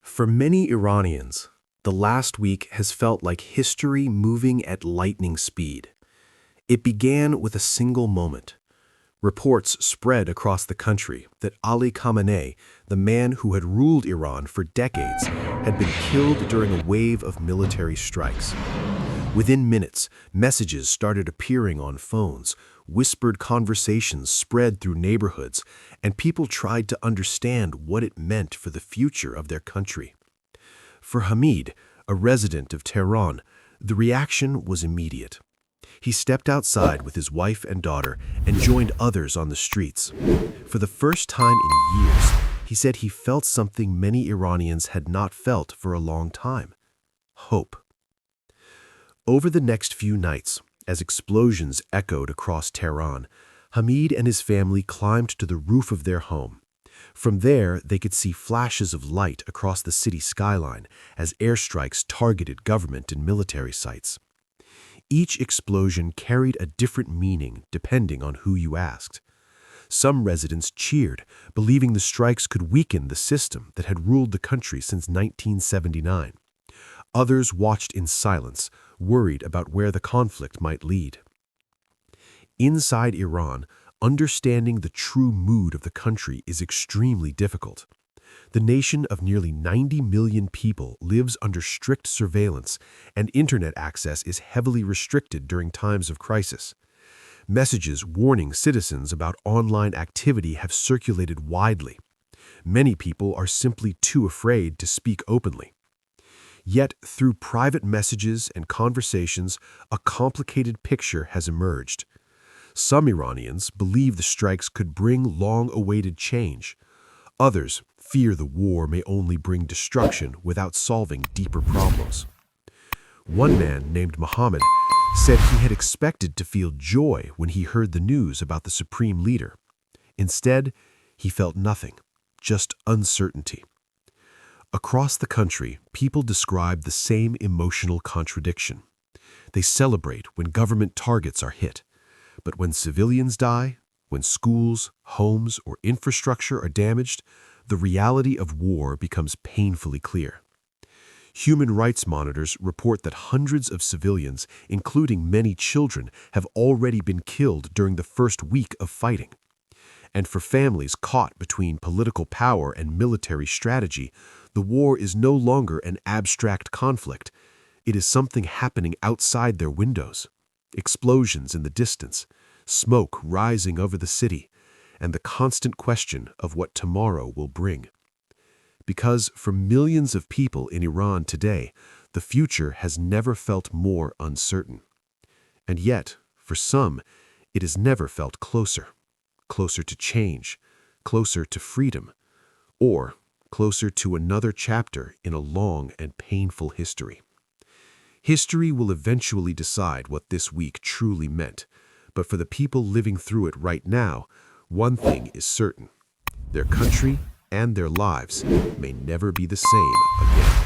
For many Iranians, the last week has felt like history moving at lightning speed. It began with a single moment. Reports spread across the country that Ali Khamenei, the man who had ruled Iran for decades, had been killed during a wave of military strikes. Within minutes, messages started appearing on phones, whispered conversations spread through neighborhoods, and people tried to understand what it meant for the future of their country. For Hamid, a resident of Tehran, the reaction was immediate. He stepped outside with his wife and daughter and joined others on the streets. For the first time in years, he said he felt something many Iranians had not felt for a long time: hope. Over the next few nights, as explosions echoed across Tehran, Hamid and his family climbed to the roof of their home. From there, they could see flashes of light across the city skyline as airstrikes targeted government and military sites. Each explosion carried a different meaning depending on who you asked. Some residents cheered, believing the strikes could weaken the system that had ruled the country since 1979. Others watched in silence, worried about where the conflict might lead. Inside Iran, understanding the true mood of the country is extremely difficult. The nation of nearly 90 million people lives under strict surveillance, and internet access is heavily restricted during times of crisis. Messages warning citizens about online activity have circulated widely. Many people are simply too afraid to speak openly. Yet, through private messages and conversations, a complicated picture has emerged. Some Iranians believe the strikes could bring long-awaited change. Others fear the war may only bring destruction without solving deeper problems. One man named Mohammed said he had expected to feel joy when he heard the news about the supreme leader. Instead, he felt nothing, just uncertainty. Across the country, people describe the same emotional contradiction. They celebrate when government targets are hit, but when civilians die, when schools, homes, or infrastructure are damaged, the reality of war becomes painfully clear. Human rights monitors report that hundreds of civilians, including many children, have already been killed during the first week of fighting. And for families caught between political power and military strategy, the war is no longer an abstract conflict. It is something happening outside their windows. Explosions in the distance, smoke rising over the city, and the constant question of what tomorrow will bring. Because for millions of people in Iran today, the future has never felt more uncertain. And yet, for some, it has never felt closer to change, closer to freedom, or closer to another chapter in a long and painful history. History will eventually decide what this week truly meant, but for the people living through it right now, one thing is certain: their country and their lives may never be the same again.